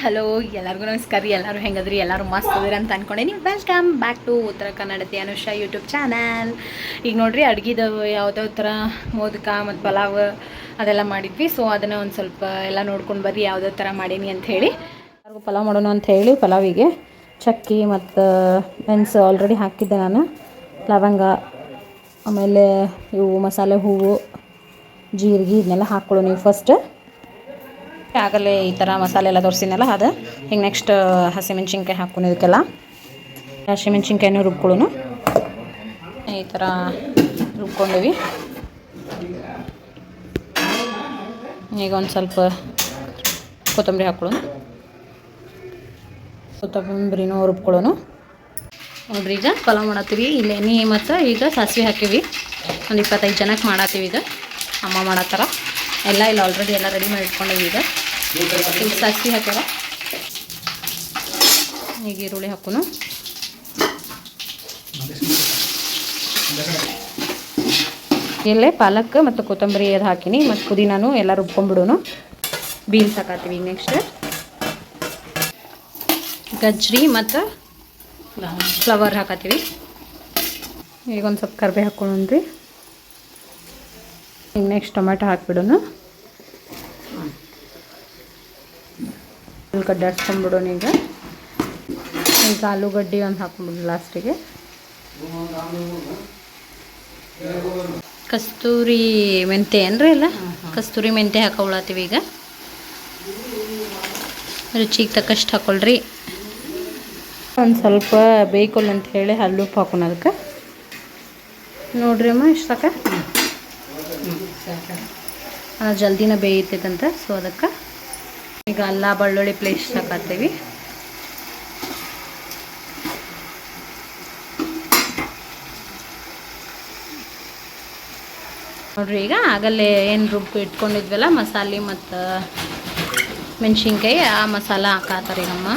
Hello ಎಲ್ಲರಿಗೂ ನಮಸ್ಕಾರ ರೀ. ಎಲ್ಲರೂ ಹೆಂಗದ್ರಿ? ಎಲ್ಲರೂ ಮಸ್ತ್ ಅದಿರಿ ಅಂತ ಅನ್ಕೊಂಡೇನಿ. ವೆಲ್ಕಮ್ ಬ್ಯಾಕ್ ಟು ಉತ್ತರ ಕನ್ನಡತಿ ಅನುಷಾ ಯೂಟ್ಯೂಬ್ ಚಾನಲ್. ಈಗ ನೋಡ್ರಿ ಅಡುಗೆದು ಯಾವುದೋ ಥರ ಮೋದಕ ಮತ್ತು ಪಲಾವ್ ಅದೆಲ್ಲ ಮಾಡಿದ್ವಿ. ಸೊ ಅದನ್ನು ಒಂದು ಸ್ವಲ್ಪ ಎಲ್ಲ ನೋಡ್ಕೊಂಡು ಬರ್ರಿ ಯಾವುದೋ ಥರ ಮಾಡೀನಿ ಅಂಥೇಳಿ. ಎಲ್ಲರಿಗೂ ಪಲಾವ್ ಮಾಡೋಣ ಅಂಥೇಳಿ ಪಲಾವಿಗೆ ಚಕ್ಕಿ ಮತ್ತು ಮೆಣಸು ಆಲ್ರೆಡಿ ಹಾಕಿದ್ದೆ ನಾನು, ಲವಂಗ, ಆಮೇಲೆ ಇವು ಮಸಾಲೆ ಹೂವು, ಜೀರಿಗೆ ಇದನ್ನೆಲ್ಲ ಹಾಕ್ಕೊಳ್ಳೋ ನೀವು ಫಸ್ಟ್. ಆಗಲೇ ಈ ಥರ ಮಸಾಲೆ ಎಲ್ಲ ತೋರಿಸಿನಲ್ಲ ಅದು. ಈಗ ನೆಕ್ಸ್ಟ್ ಹಸಿಮೆಣ್ಸಿನ್ಕಾಯಿ ಹಾಕ್ಕೊಂಡು ಇದಕ್ಕೆಲ್ಲ ಹಸಿಮೆಣ್ಸಿನ್ಕಾಯಿನೂ ರುಬ್ಕೊಳ್ಳೋನು. ಈ ಥರ ರುಬ್ಕೊಂಡಿವಿ. ಈಗ ಒಂದು ಸ್ವಲ್ಪ ಕೊತ್ತಂಬರಿ ಹಾಕ್ಕೊಳ್ಳೋನು, ಕೊತ್ತಂಬರಿನೂ ರುಬ್ಕೊಳ್ಳೋನು. ನೋಡ್ರಿ ಈಗ ಪಲಾವ್ ಮಾಡತ್ತೀವಿ. ಇಲ್ಲಿ ಎಣ್ಣೆ ಮತ್ತು ಈಗ ಸಾಸಿವೆ ಹಾಕೀವಿ. ಒಂದು 25 ಜನಕ್ಕೆ ಮಾಡತ್ತೀವಿ. ಈಗ ಅಮ್ಮ ಮಾಡತ್ತಾರ ಎಲ್ಲ. ಇಲ್ಲ ಆಲ್ರೆಡಿ ಎಲ್ಲ ರೆಡಿ ಮಾಡಿ ಇಟ್ಕೊಂಡೀವಿ. ಈಗ ಸಾಸಿವೆ ಹಾಕ್ಯಾರ. ಈಗ ಈರುಳ್ಳಿ ಹಾಕೋನು. ಇಲ್ಲೇ ಪಾಲಕ್ ಮತ್ತು ಕೊತ್ತಂಬರಿ ಅದು ಹಾಕಿನಿ ಮತ್ತು ಪುದೀನಾನು ಎಲ್ಲ ರುಬ್ಕೊಂಡ್ಬಿಡೋನು. ಬೀನ್ಸ್ ಹಾಕತ್ತೀವಿ. ಈಗ ನೆಕ್ಸ್ಟ್ ಗಜ್ರಿ ಮತ್ತು ಫ್ಲವರ್ ಹಾಕತ್ತೀವಿ. ಈಗ ಒಂದು ಸ್ವಲ್ಪ ಕರಿಬೇವು ಹಾಕ್ಕೊಂಡ್ರಿ. ಈಗ ನೆಕ್ಸ್ಟ್ ಟೊಮೆಟೊ ಹಾಕ್ಬಿಡೋನು. ಆಲೂಗಡ್ಡೆ ಹಾಕ್ಕೊಂಡ್ಬಿಡೋಣ. ಈಗ ಆಲೂಗಡ್ಡೆ ಒಂದು ಹಾಕ್ಬಿಡೋದು ಲಾಸ್ಟಿಗೆ. ಕಸ್ತೂರಿ ಮೆಂತೆ ಏನ್ರಿ? ಇಲ್ಲ ಕಸ್ತೂರಿ ಮೆಂತೆ ಹಾಕೊಳ್ಳತ್ತೀವಿ. ಈಗ ರುಚಿಗೆ ತಕ್ಕಷ್ಟು ಹಾಕ್ಕೊಳ್ರಿ. ಒಂದು ಸ್ವಲ್ಪ ಬೇಯ್ಕೊಲ್ಲ ಅಂತ ಹೇಳಿ ಹಲ್ಲುಪ್ಪು ಹಾಕೋಣ ಅದಕ್ಕೆ. ನೋಡ್ರಿ ಅಮ್ಮ ಇಷ್ಟು ಸಾಕ. ಅದು ಜಲ್ದಿನ ಬೇಯ್ತೈತಂತ, ಸೊ ಅದಕ್ಕೆ ಈಗ ಅಲ್ಲ ಬೆಳ್ಳುಳ್ಳಿ ಪೇಸ್ಟ್ ಹಾಕತ್ತೀವಿ. ನೋಡ್ರಿ ಈಗ ಆಗಲ್ಲೇ ಏನು ರುಬ್ಬು ಇಟ್ಕೊಂಡಿದ್ವಲ್ಲ ಮಸಾಲೆ ಮತ್ತು ಮೆಣಸಿನ್ಕಾಯಿ, ಆ ಮಸಾಲ ಹಾಕತ್ತಾರೆ ನಮ್ಮ.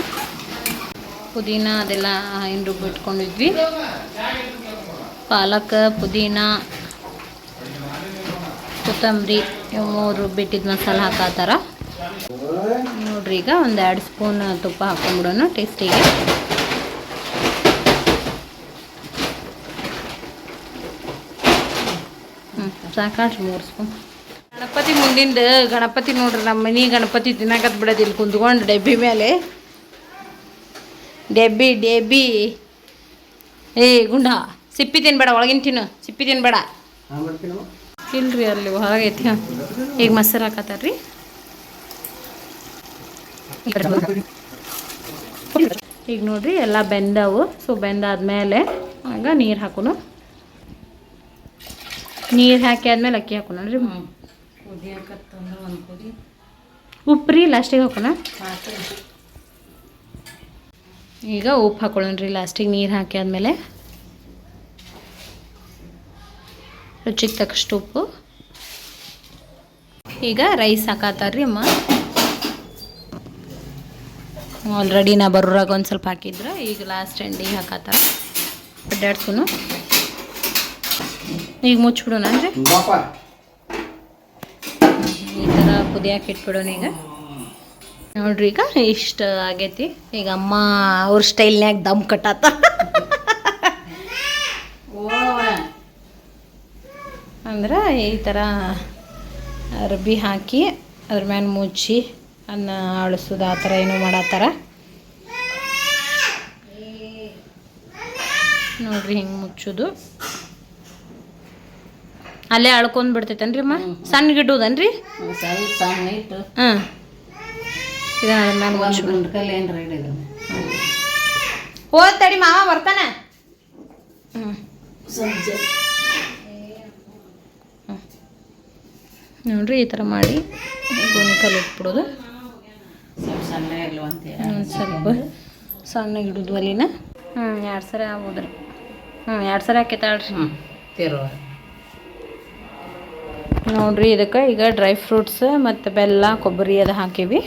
ಪುದೀನ ಅದೆಲ್ಲ ಏನು ರುಬ್ಬು ಇಟ್ಕೊಂಡಿದ್ವಿ. ಪಾಲಕ್, ಪುದೀನ, ಕೊತ್ತಂಬರಿ ಇವು 3 ರುಬ್ಬಿಟ್ಟಿದ್ದು ಮಸಾಲ ಹಾಕತ್ತಾರ. ನೋಡ್ರಿ ಈಗ ಒಂದು 2 ಸ್ಪೂನ್ ತುಪ್ಪ ಹಾಕೊಂಡ್ಬಿಡೋಣ ಟೇಸ್ಟಿಗೆ. ಸಾಕಾಡ್ರಿ 3 ಸ್ಪೂನ್. ಗಣಪತಿ ಮುಂದಿಂದ ಗಣಪತಿ ನೋಡ್ರಿ, ನಮ್ಮ ಮನೆ ಗಣಪತಿ ತಿನ್ನಕತ್ ಬಿಡೋದು ಇಲ್ಲಿ ಕುಂತ್ಕೊಂಡು ಡಬ್ಬಿ ಮೇಲೆ. ಡೆಬ್ಬಿ ಏ ಗುಂಡ, ಸಿಪ್ಪಿ ತಿನ್ಬೇಡ, ಒಳಗಿನ ತಿನ್ನು, ಸಿಪ್ಪಿ ತಿನ್ಬೇಡ. ಇಲ್ರಿ ಅಲ್ಲಿ ಹೊರಗೈತಿ. ಈಗ ಮೊಸರು ಹಾಕತ್ತಾರ್ರಿ. ಈಗ ನೋಡ್ರಿ ಎಲ್ಲ ಬೆಂದವು. ಸೊ ಬೆಂದಾದ್ಮೇಲೆ ಆಗ ನೀರು ಹಾಕೋನು. ನೀರು ಹಾಕಿ ಆದ್ಮೇಲೆ ಅಕ್ಕಿ ಹಾಕೋಣ ರೀ. ಉಪ್ಪು ರೀ ಲಾಸ್ಟಿಗೆ ಹಾಕೋಣ. ಈಗ ಉಪ್ಪು ಹಾಕೊಳ್ಳೋಣ್ರಿ ಲಾಸ್ಟಿಗೆ ನೀರು ಹಾಕಿ ಆದಮೇಲೆ. ರುಚಿಗೆ ತಕ್ಕಷ್ಟು ಉಪ್ಪು. ಈಗ ರೈಸ್ ಹಾಕತ್ತಾರ್ರಿ ಅಮ್ಮ. ಆಲ್ರೆಡಿ ನಾ ಬರೋರಾಗ ಒಂದು ಸ್ವಲ್ಪ ಹಾಕಿದ್ರೆ ಈಗ ಲಾಸ್ಟ್ ಎಂಡಿಗೆ ಹಾಕತ್ತಾರ. ಅಡ್ಡಾಡ್ಸೋನು. ಈಗ ಮುಚ್ಚಿಬಿಡೋಣ ಅಂದರೆ ಈ ಥರ ಕುದಿಯಾಕೆ ಇಟ್ಬಿಡೋಣ. ಈಗ ನೋಡ್ರಿ ಈಗ ಇಷ್ಟು ಆಗೈತಿ. ಈಗ ಅಮ್ಮ ಅವ್ರ ಸ್ಟೈಲ್ನ್ಯಾಗ ದಮ್ ಕಟ್ಟಾತ. ಅಂದ್ರೆ ಈ ಥರ ಅರ್ಬಿ ಹಾಕಿ ಅದ್ರ ಮ್ಯಾಲೆ ಮುಚ್ಚಿ ಅನ್ನ ಆಳಿಸೋದು ಆ ಥರ ಏನೋ ಮಾಡತ್ತಾರ ನೋಡ್ರಿ. ಹಿಂಗೆ ಮುಚ್ಚೋದು ಅಲ್ಲೇ ಅಳ್ಕೊಂಡು ಬಿಡ್ತೈತೇನ್ರಿ ಅಮ್ಮ? ಸಣ್ಣ ಗಿಡ್ಡುದನ್ರಿ? ಹಾಂ ಇದು ಅದ್ರ ಮ್ಯಾಲೆ ಮುಚ್ಚಿ ಹೋದ್ ತಡಿ ಮಾವ ಬರ್ತಾನೆ. ನೋಡ್ರಿ ಈ ಥರ ಮಾಡಿ ಕಲ್ಲು ಇಟ್ಬಿಡೋದು. ಸ್ವಲ್ಪ ಸಣ್ಣ ಗಿಡದ ಒಲಿನ 2 ಸರಿ ಆಗ್ಬೋದ್ರಿ. 2 ಸರಿ ಹಾಕೈತಾಳ್ರಿ. ನೋಡ್ರಿ ಇದಕ್ಕೆ ಈಗ ಡ್ರೈ ಫ್ರೂಟ್ಸ್ ಮತ್ತು ಬೆಲ್ಲ, ಕೊಬ್ಬರಿ ಅದು ಹಾಕೀವಿ.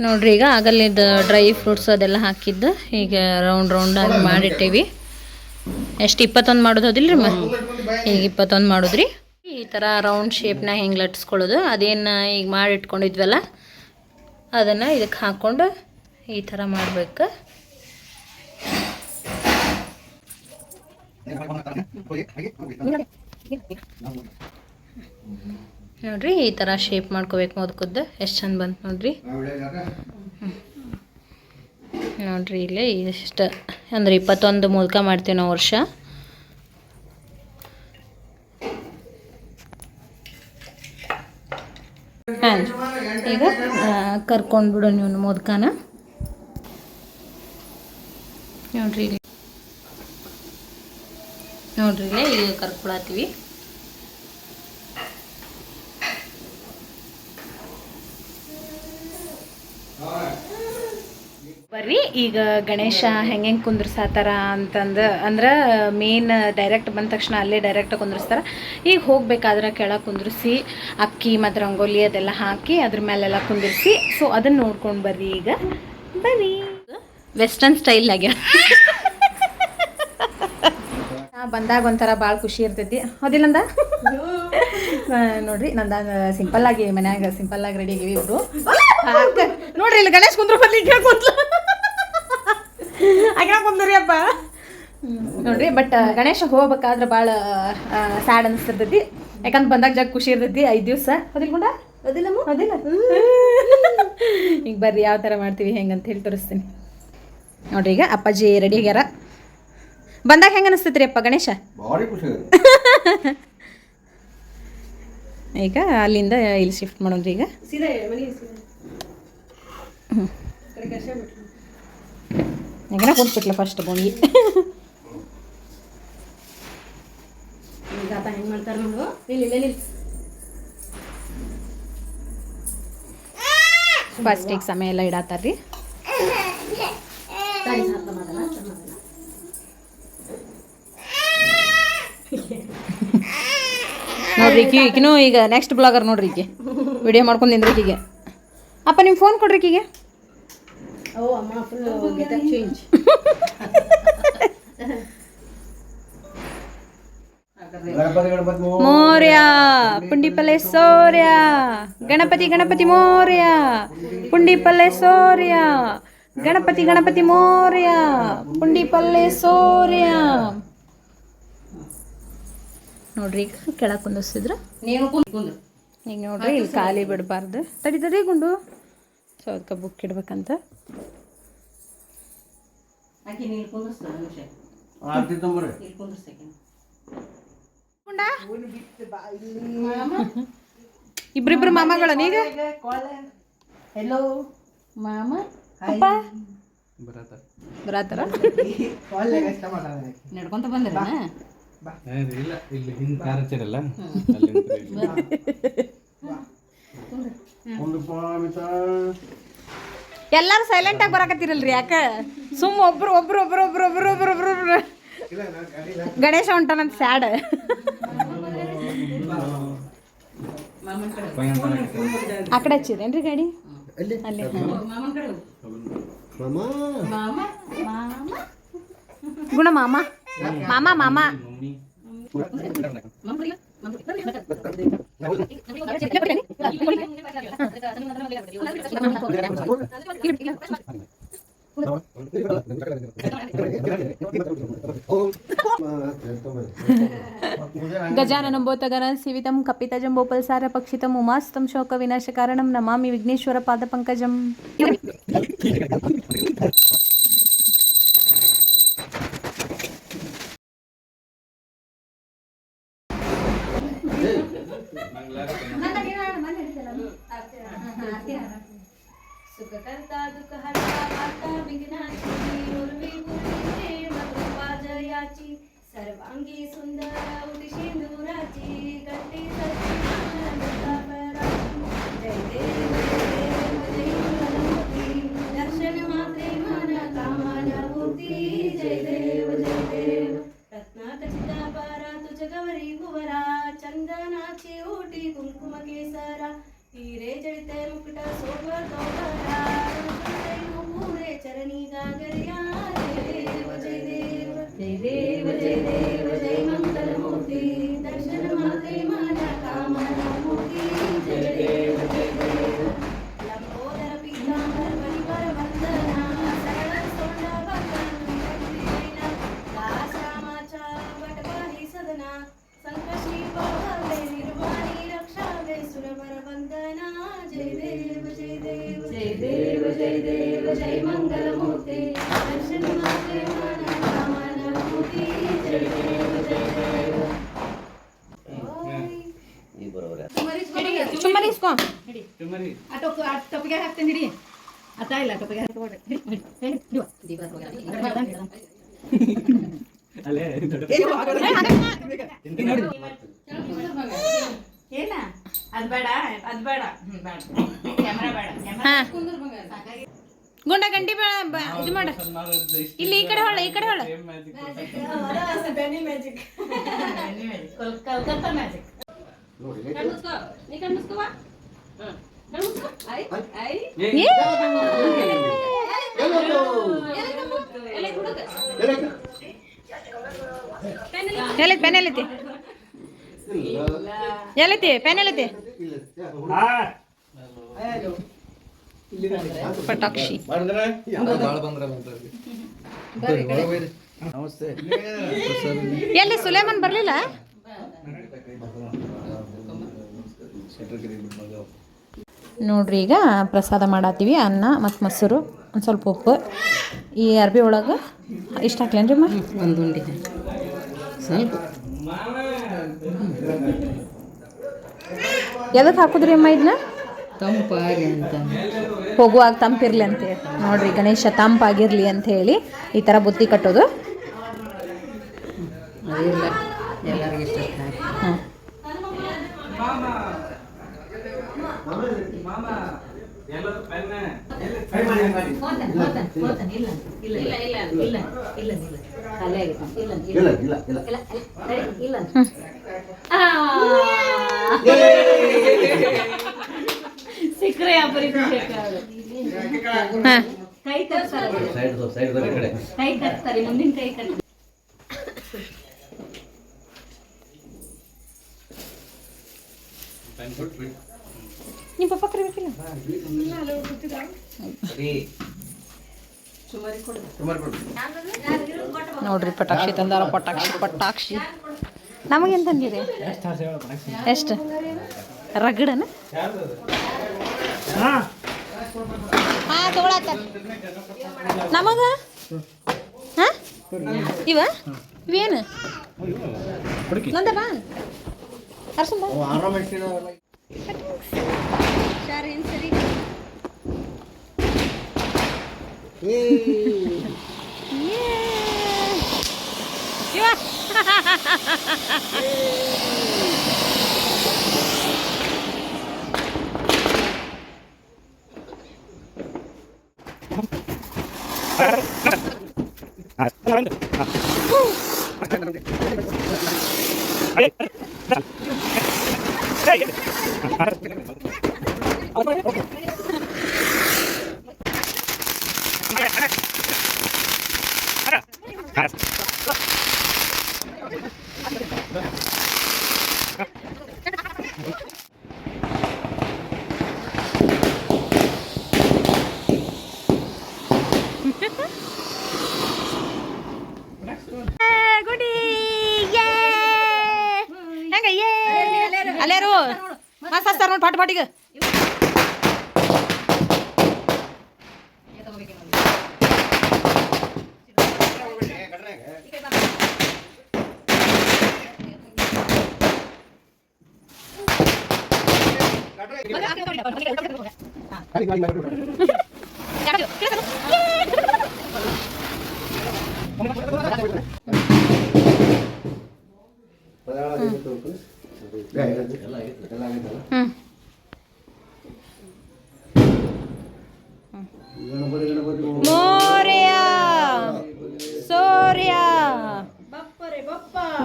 ನೋಡ್ರಿ ಈಗ ಆಗಲ್ಲಿದ್ದು ಡ್ರೈ ಫ್ರೂಟ್ಸ್ ಅದೆಲ್ಲ ಹಾಕಿದ್ದು ಈಗ ರೌಂಡ್ ಆಗಿ ಮಾಡಿಟ್ಟೇವಿ. ಎಷ್ಟು 21 ಮಾಡೋದು ಹೌದಿಲ್ಲ ರೀ? ಈಗ 21 ಮಾಡೋದ್ರಿ. ಈ ಥರ ರೌಂಡ್ ಶೇಪ್ನ ಹೆಂಗೆ ಲಟ್ಸ್ಕೊಳ್ಳೋದು ಅದೇನು ಈಗ ಮಾಡಿ ಇಟ್ಕೊಂಡಿದ್ವಲ್ಲ ಅದನ್ನು ಇದಕ್ಕೆ ಹಾಕ್ಕೊಂಡು ಈ ಥರ ಮಾಡಬೇಕು. ನೋಡ್ರಿ ಈ ಥರ ಶೇಪ್ ಮಾಡ್ಕೋಬೇಕು. ಮೊದಕುದ್ದು ಎಷ್ಟು ಚಂದ ಬಂತು ನೋಡ್ರಿ. ನೋಡ್ರಿ ಇಲ್ಲಿ ಇಷ್ಟು ಅಂದ್ರೆ 21 ಮೋದಕ ಮಾಡ್ತೀವಿ ನಾವು ವರ್ಷ. ಈಗ ಕರ್ಕೊಂಡು ಬಿಡು ನೀವು ಮೋದಕನ. ನೋಡ್ರಿ ಇಲ್ಲೇ ಈಗ ಕರ್ಕೊಳತ್ತೀವಿ. ಬರ್ರಿ ಈಗ ಗಣೇಶ ಹೆಂಗೆ ಕುಂದ್ರಸಾತಾರ ಅಂತಂದು ಅಂದ್ರೆ ಮೇನ್ ಡೈರೆಕ್ಟ್ ಬಂದ ತಕ್ಷಣ ಅಲ್ಲೇ ಡೈರೆಕ್ಟ್ ಕುಂದ್ರಿಸ್ತಾರೆ. ಈಗ ಹೋಗ್ಬೇಕಾದ್ರೆ ಕೆಳಗೆ ಕುಂದ್ರಿಸಿ ಅಕ್ಕಿ ಮತ್ತು ರಂಗೋಲಿ ಅದೆಲ್ಲ ಹಾಕಿ ಅದ್ರ ಮೇಲೆಲ್ಲ ಕುಂದಿರಿಸಿ. ಸೊ ಅದನ್ನು ನೋಡ್ಕೊಂಡು ಬರ್ರಿ. ಈಗ ಬರ್ರಿ ವೆಸ್ಟರ್ನ್ ಸ್ಟೈಲ್ ಆಗ್ಯ ಬಂದಾಗ ಒಂಥರ ಭಾಳ ಖುಷಿ ಇರ್ತೈತಿ. ಹೌದಿಲ್ಲಂದ ನೋಡ್ರಿ ನಂದ ಸಿಂಪಲ್ಲಾಗಿ ಮನ್ಯಾಗ ಸಿಂಪಲ್ಲಾಗಿ ರೆಡಿ ಆಗಿವಿ ಇಬ್ರು. ನೋಡ್ರಿ ಇಲ್ಲಿ ಗಣೇಶ್ ಕುಂದ್ರು ಬರ್ಲಿ ಕುಂತ್ಲು ಆಗ್ಯಾ ಕುಂದ್ರಿ ಅಪ್ಪ. ನೋಡ್ರಿ ಬಟ್ ಗಣೇಶ ಹೋಗ್ಬೇಕಾದ್ರೆ ಭಾಳ ಸ್ಯಾಡ್ ಅನಿಸ್ತಿರ್ತೈತಿ. ಯಾಕಂದ್ರೆ ಬಂದಾಗ ಜಾಗ ಖುಷಿ ಇರ್ತೈತಿ 5 ದಿವಸ. ಹೌದಿಲ್ಕೊಂಡ ಅದಿಲ್ಲ ಈಗ ಬರ್ರಿ ಯಾವ ಥರ ಮಾಡ್ತೀವಿ ಹೆಂಗಂತ ಹೇಳಿ ತೋರಿಸ್ತೀನಿ. ನೋಡ್ರಿ ಈಗ ಅಪ್ಪಾಜಿ ರೆಡಿ ಆಗ್ಯಾರ. ಬಂದಾಗ ಹೆಂಗೆ ಅನಿಸ್ತೈತಿ ರೀ ಅಪ್ಪ ಗಣೇಶ? ಈಗ ಅಲ್ಲಿಂದ ಇಲ್ಲಿ ಶಿಫ್ಟ್ ಮಾಡೋದ್ರಿ. ಈಗ ಹೆಂಗನ ಕುಂತ್ಬಿಟ್ಲ ಫಸ್ಟ್ ಬೋಂಗಿ. ಹೆಂಗೆ ಮಾಡ್ತಾರೆ ನೋಡು. ಫಸ್ಟಿಗೆ ಸಮಯ ಎಲ್ಲ ಇಡತ್ತಾರ್ರಿ. ನೋಡ್ರಿ ಈಗಿನೂ ಈಗ ನೆಕ್ಸ್ಟ್ ಬ್ಲಾಗರ್ ನೋಡ್ರಿ. ಈಕೆ ವಿಡಿಯೋ ಮಾಡ್ಕೊಂಡು ನಿಂದ್ರಿ. ಈಗೆ ಅಪ್ಪ ನಿಮ್ಮ ಫೋನ್ ಕೊಡ್ರಿ ಈಗೆ. ಮೋರ್ಯ ಪುಂಡಿ ಪಲ್ಲೆ ಸೋರ್ಯ ಗಣಪತಿ ಮೋರ್ಯ ಪುಂಡಿ ಪಲ್ಲೆ ಸೋರ್ಯ ಗಣಪತಿ ಮೋರ್ಯ ಪುಂಡಿ ಪಲ್ಲೆ ಸೋರ್ಯ. ನೋಡ್ರಿ ಈಗ ಕೆಳಗೆ ಕುಂದಿಸಿದ್ರ ಈಗ ನೋಡ್ರಿ ಇಲ್ಲಿ ಖಾಲಿ ಬಿಡಬಾರ್ದು. ತಡಿ ಗುಂಡು. ಸೊ ಅದಕ್ಕೆ ಬುಕ್ ಇಡ್ಬೇಕಂತ. ಇಬ್ರಿಬ್ರು ಮಾಮಗಳ ನೀಗ. ಹೆಲೋ ಮಾಮ ಅಪ್ಪ ಬರತ್ತಾರ ನಡ್ಕೊಂತ ಬಂದಿರ. ಎಲ್ಲಾರು ಸೈಲೆಂಟ್ ಆಗಿ ಬರಾಕತ್ತಿರಲ್ರಿ ಯಾಕ? ಸುಮ್ಮ ಒಬ್ರು ಗಣೇಶ ಹೊಂಟಾನಂತ ಸ್ಯಾಡ್. ಆ ಕಡೆ ಹಚ್ಚಿರೇನ್ರಿ ಗಾಡಿ? ಅಲ್ಲಿ ಗುಣ ಮಾಮ ಮಾಮ ಮಾಮ ಗಜಾನನಂ ಭೂತಗಣಂ ಸೇವಿತಂ ಕಪಿತಜಂ ಬೋಪಲ್ಸಾರ ಪಕ್ಷಿತಂ ಉಮಾಸ್ತಂ ಶೋಕ ವಿನಾಶಕಾರಣಂ ನಮಾಮಿ ವಿಘ್ನೇಶ್ವರ ಪಾದ ಪಂಕಜಂ. सुखकर्ता दुःखहर्ता वार्ता विघ्नाची उर्वी पूर्वी मधुपाजयाची सर्वांगी सुंदर उदिशेंदुराची गट्टी जय देव जय गणपती दर्शन मात्रे मन कामना पूर्ती जय देव रत्नाखचिता पारा तुझ गौरी कुवरा चंदनाची ओटी कुंकुम केसरा हीरे जळते मुकुट सोबत पुरे चरणी गागर्या जय देव जय मंगल मूर्ती दर्शन मात्रे मन कामना मूर्ती जय देव लंबोदर पीठ ಟೊಪ್ಪಿಗೆ ಹಾಕ್ತೇನೆ ಹಿಡಿ ಅತ್ತ ಇಲ್ಲ ಟೊಪ್ಪಿಗೆ ಏನ ಅದ್ ಬೇಡ ಕ್ಯಾಮ್ರಾ ಬೇಡ ಗುಂಡ ಗಂಟಿ ಇದು ಮಾಡ ಇಲ್ಲಿ ಈ ಕಡೆ ಹೊಳ ಕಲ್ಕತ್ತಾ ಮ್ಯಾಜಿಕ್ ಪೆನ್ ಎಲ್ಲೈತಿ ಪೆನ್ ಎಲ್ಲೈತಿ ಪಟಾಕ್ಷಿ ಎಲ್ಲಿ ಸುಲೇಮನ್ ಬರ್ಲಿಲ್ಲ ನೋಡ್ರಿ ಈಗ ಪ್ರಸಾದ ಮಾಡತ್ತೀವಿ ಅನ್ನ ಮತ್ತು ಮೊಸರು ಒಂದು ಸ್ವಲ್ಪ ಉಪ್ಪು ಈ ಅರ್ಬಿ ಒಳಗೆ ಇಷ್ಟ ಹಾಕ್ಲೇನ್ರಿ ಅಮ್ಮ ಒಂದು ಉಂಡೆ ಸ್ವಲ್ಪ ಎದಕ್ಕೆ ಹಾಕುದ್ರಿ ಅಮ್ಮ ಇದನ್ನ ತಂಪಾಗಿ ಅಂತ ಹೋಗುವಾಗ ತಂಪಿರ್ಲಿ ಅಂತೇಳಿ ನೋಡ್ರಿ ಗಣೇಶ ತಂಪಾಗಿರ್ಲಿ ಅಂತ ಹೇಳಿ ಈ ಥರ ಬುತ್ತಿ ಕಟ್ಟೋದು ಎಲ್ಲರಿಗೂ ಇಷ್ಟ ಹಾಂ ಸಿಕ್ಕರೆ ಕೈ ತರ್ತಾರೆ ಮುಂದಿನ ಕೈ ಕಟ್ಟ ನಿಮ್ಮ ಪಪ್ಪ ಕರಿಬೇಕಿಲ್ಲ ನೋಡ್ರಿ ಪಟಾಕ್ಷಿ ತಂದಾರ ಪಟಾಕ್ಷಿ ನಮಗೇನು ತಂದಿರಿ ಎಷ್ಟು ರಗಡನ ಹಾಂ ತಗೊಳತ್ತ ನಮಗ ಹಾಂ ಇವೇನು ನಂದ ಬಾ ಅರ್ಸಂಬ ಸರಿ ಸರಿ ಅಲ್ಲೇರು ಮಸ್ತ್ ಹಚ್ತಾರ ನೋಡಿ ಪಾಟ್ ಪಾಟಿಗೆ ಮೋರ್ಯ ಸೂರ್ಯ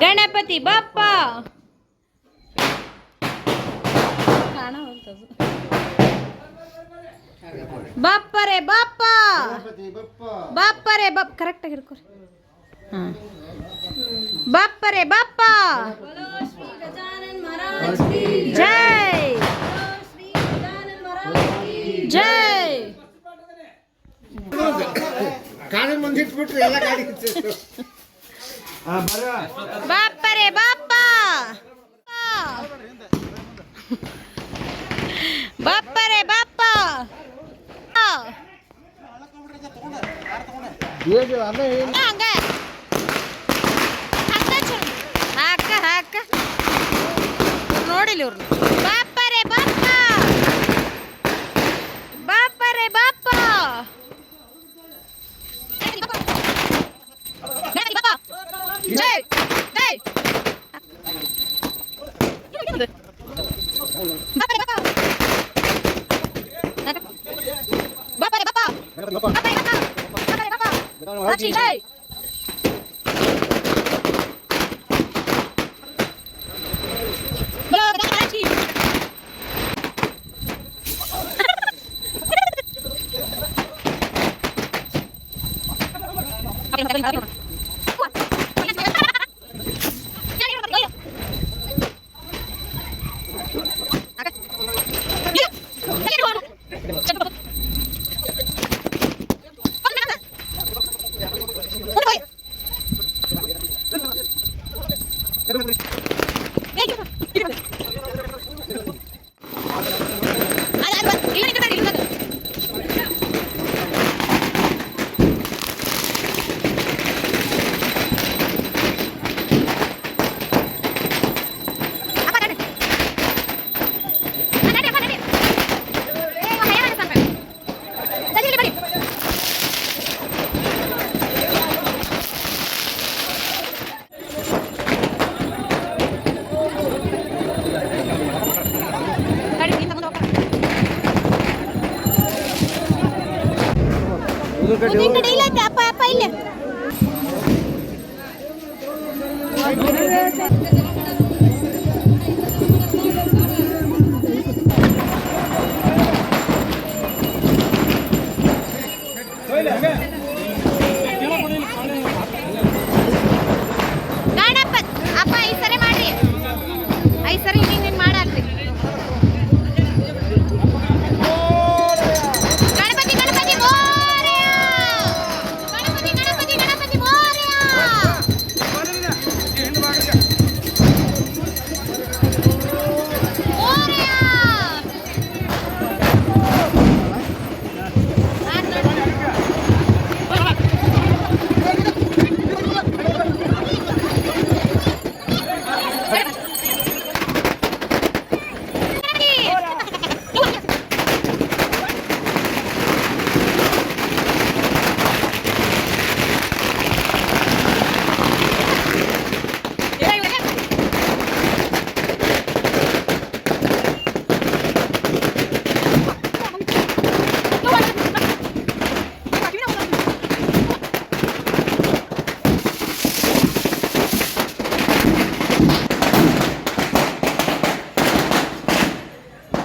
ಗಣಪತಿ ಬಪ್ಪ ಬಾಪ್ಪರೆ ಬಾಪ್ಪ ಬಾಪ್ಪರೆ ಬಪ್ ಕರೆಕ್ಟ್ ಆಗಿ ಹಿಡ್ಕೊರಿ ಹಾಂ ಬಾಪ್ಪರೆ ಬಾಪ್ಪ ಜೈ ಜೈ ಗಾಡಿ ಮುಂದಿಟ್ಬಿಟ್ರೆ ಎಲ್ಲ ಗಾಡಿ ಬಾಪ್ಪರೆ ಬಾಪ್ಪ ಬಾಪ್ಪರೆ ಬಾಪ್ಪ ಹಂಗ ಹಾಕ ಹಾಕ ನೋಡಿಲ್ಲ ಇವ್ರು ಬಾಪ್ಪರೆ ಬಾಪ್ಪ ಜೈ ಜೈ ಬಾಪರೆ ಬಾಪ ಬಾಪರೆ ಬಾಪ ಸಾಕ್ಷಿ ಜೈ ಗಣಪತ್ ಅಪ್ಪ ಈ ಸರಿ ಮಾಡ್ರಿ 5 ಸರಿ ಹಿಂಗೆ ಮಾಡಾಕ್ರಿ ಗಣಪತಿ ಗಣಪತಿ ಮೋರ್ಯ ಗಣಪತಿ ಗಣಪತಿ ಗಣಪತಿ ಮೋರ್ಯ ಮೋರ್ಯ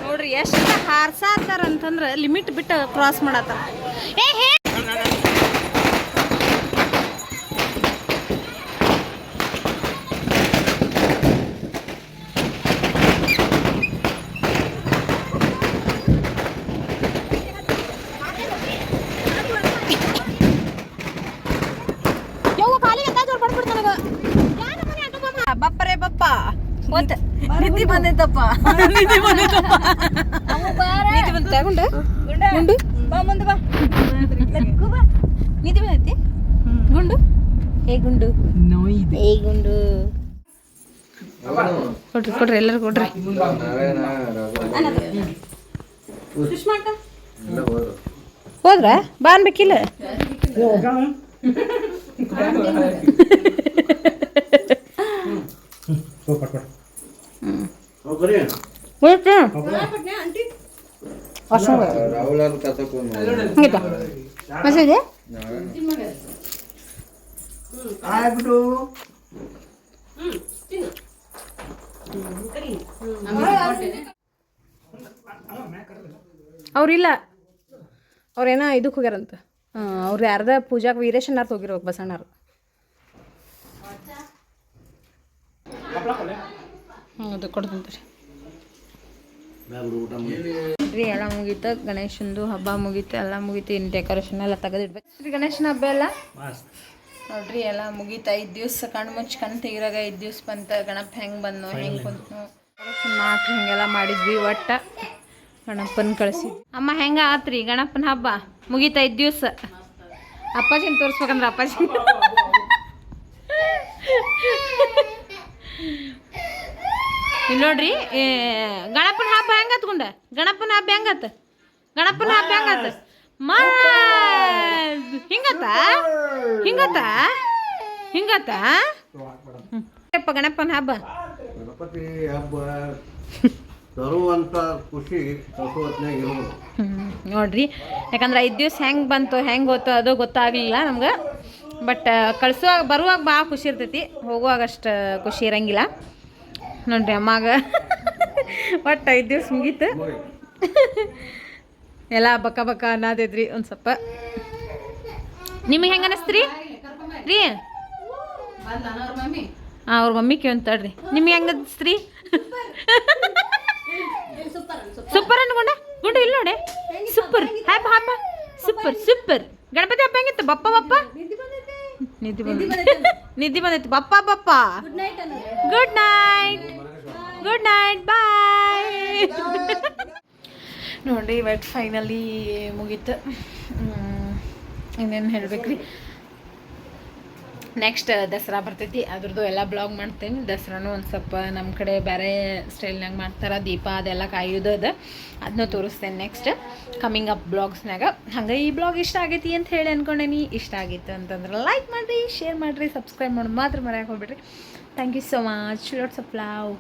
ನೋಡ್ರಿ ಎಷ್ಟು ಹಾರ್ಸಾತಾರ ಅಂತಂದ್ರೆ ಲಿಮಿಟ್ ಬಿಟ್ಟು ಕ್ರಾಸ್ ಮಾಡತ್ತಾರ ಏ ಹೇ ಬಪ್ಪರೆ ಬಪ್ಪ ನಿಧಿ ಬಂದೈತಪ್ಪ ನಿಧಿ ಬಂದೈತಪ್ಪ ನಿಧಿ ಬಂದ ತಗೊಂಡು ಗುಂಡು ಬಾ ಮುಂದೆ ಬಾ ನಿಧಿ ಬಂದೈತಿ ಗುಂಡು ಏ ಗುಂಡು ಏ ಗುಂಡು ಕೊಡ್ರಿ ಕೊಡ್ರಿ ಎಲ್ಲರೂ ಕೊಡ್ರಿ ಹೋದ್ರ ಬಾ ಅನ್ಬೇಕಿಲ್ಲ ಅವ್ರಿಲ್ಲ ಅವ್ರೇನೋ ಇದಕ್ಕೆ ಹೋಗ್ಯಾರಂತ ಅವ್ರು ಯಾರ್ದ ಪೂಜಾಗೆ ವೀರೇಶಣ್ಣಾರ್ದು ಹೋಗಿರ್ಬೇಕು ಬಸಣ್ಣಾರು ಅದು ಕೊಡ್ತಂತ್ರಿ ರೀ ಎಲ್ಲ ಮುಗೀತು ಗಣೇಶಂದು ಹಬ್ಬ ಮುಗೀತು ಎಲ್ಲ ಮುಗೀತು ಇನ್ನು ಡೆಕೋರೇಷನ್ ಎಲ್ಲ ತೆಗೆದಿಡ್ಬೇಕು ರೀ ಗಣೇಶನ ಹಬ್ಬ ಎಲ್ಲ ನೋಡ್ರಿ ಎಲ್ಲ ಮುಗೀತು 5 ದಿವಸ ಕಣ್ಣು ಮುಚ್ಚಿ ಕಣ್ಣು ತೆಗಿರಾಗ 5 ದಿವಸ ಬಂತ ಗಣಪ ಹೆಂಗೆ ಬಂದು ಹೆಂಗೆ ಕುಂತು ಮಾತು ಹಿಂಗೆಲ್ಲ ಮಾಡಿದ್ವಿ ಒಟ್ಟ ಗಣಪನ ಕಳಿಸಿದ್ವಿ ಅಮ್ಮ ಹೆಂಗೆ ಆತ್ರಿ ಗಣಪನ ಹಬ್ಬ ಮುಗೀತು 5 ದಿವಸ ಅಪ್ಪಾಜಿನ ತೋರಿಸ್ಬೇಕಂದ್ರೆ ಅಪ್ಪಾಜಿ ಇಲ್ಲಿ ನೋಡ್ರಿ ಗಣಪನ ಹಬ್ಬ ಹೆಂಗತ್ಕೊಂಡ ಗಣಪನ ಹಬ್ಬ ಹೆಂಗತ್ತ ಗಣಪನ ಹಬ್ಬ ಹಿಂಗತ್ತ ಹಿಂಗತ್ತ ಹಿಂಗತ್ತ ಗಣಪನ ಹಬ್ಬ ಗಣಪತಿ ಹಬ್ಬ ತರುವಂಥ ಖುಷಿ ತರುವತ್ನಾಗ ಇರೋದು. ನೋಡ್ರಿ, ಯಾಕಂದ್ರೆ 5 ದಿವ್ಸ ಹೆಂಗೆ ಬಂತು ಹೆಂಗೆ ಹೋಯ್ತು ಅದು ಗೊತ್ತಾಗಲಿಲ್ಲ ನಮ್ಗೆ. ಬಟ್ ಕಳ್ಸುವಾಗ ಬರುವಾಗ ಭಾಳ ಖುಷಿ ಇರ್ತೈತಿ, ಹೋಗುವಾಗ ಅಷ್ಟು ಖುಷಿ ಇರಂಗಿಲ್ಲ. ನೋಡ್ರಿ ಅಮ್ಮಾಗ ಒಟ್ಟು 5 ದಿವ್ಸ ಮುಗೀತು. ಎಲ್ಲ ಬಕ್ಕ ಬಕ್ಕ ಅನ್ನತೈತ್ರಿ ಒಂದು ಸ್ವಲ್ಪ. ನಿಮಗೆ ಹೆಂಗೆ ಅನ್ನಿಸ್ತ್ರಿ ರೀ? ಅವ್ರ ಮಮ್ಮಿ ಕೇಳ್ತಾಳ್ರಿ, ನಿಮ್ಗೆ ಹೆಂಗೆ ಅನ್ನಿಸ್ತ್ರಿ? ಸೂಪರ್ ಅನ್ಕೊಂಡ ಗುಂಡು ಇಲ್ಲಿ ನೋಡಿ, ಸೂಪರ್ ಹಬ್ಬ ಹಬ್ಬ ಸೂಪರ್ ಸೂಪರ್. ಗಣಪತಿ ಹಬ್ಬ ಹೆಂಗಿತ್ತು? ಬಪ್ಪ ಬಪ್ಪ ನಿದ್ದೆ ಬಂದೈತಿ. ಬಪ್ಪ ಬಪ್ಪ ಗುಡ್ ನೈಟ್ ಬಾಯ್. ನೋಡ್ರಿ ಇವತ್ತು ಫೈನಲಿ ಮುಗೀತು. ಇನ್ನೇನು ಹೇಳ್ಬೇಕ್ರಿ, ನೆಕ್ಸ್ಟ್ ದಸರಾ ಬರ್ತೈತಿ, ಅದ್ರದ್ದು ಎಲ್ಲ ಬ್ಲಾಗ್ ಮಾಡ್ತೀನಿ. ದಸರಾನು ಒಂದು ಸ್ವಲ್ಪ ನಮ್ಮ ಕಡೆ ಬೇರೆ ಸ್ಟೈಲ್ನಾಗ ಮಾಡ್ತಾರೆ, ದೀಪ ಅದೆಲ್ಲ ಕಾಯೋದು ಅದನ್ನ ತೋರಿಸ್ತೇನೆ ನೆಕ್ಸ್ಟ್ ಕಮಿಂಗ್ ಅಪ್ ಬ್ಲಾಗ್ಸ್ನಾಗ. ಹಂಗೆ ಈ ಬ್ಲಾಗ್ ಇಷ್ಟ ಆಗೈತಿ ಅಂತ ಹೇಳಿ ಅಂದ್ಕೊಂಡೇನಿ. ಇಷ್ಟ ಆಗಿತ್ತು ಅಂತಂದ್ರೆ ಲೈಕ್ ಮಾಡಿರಿ, ಶೇರ್ ಮಾಡಿರಿ, ಸಬ್ಸ್ಕ್ರೈಬ್ ಮಾಡೋದು ಮಾತ್ರ ಮರೆಯೋಕೆ ಹೋಗ್ಬಿಡ್ರಿ. Thank you so much. Lots of love.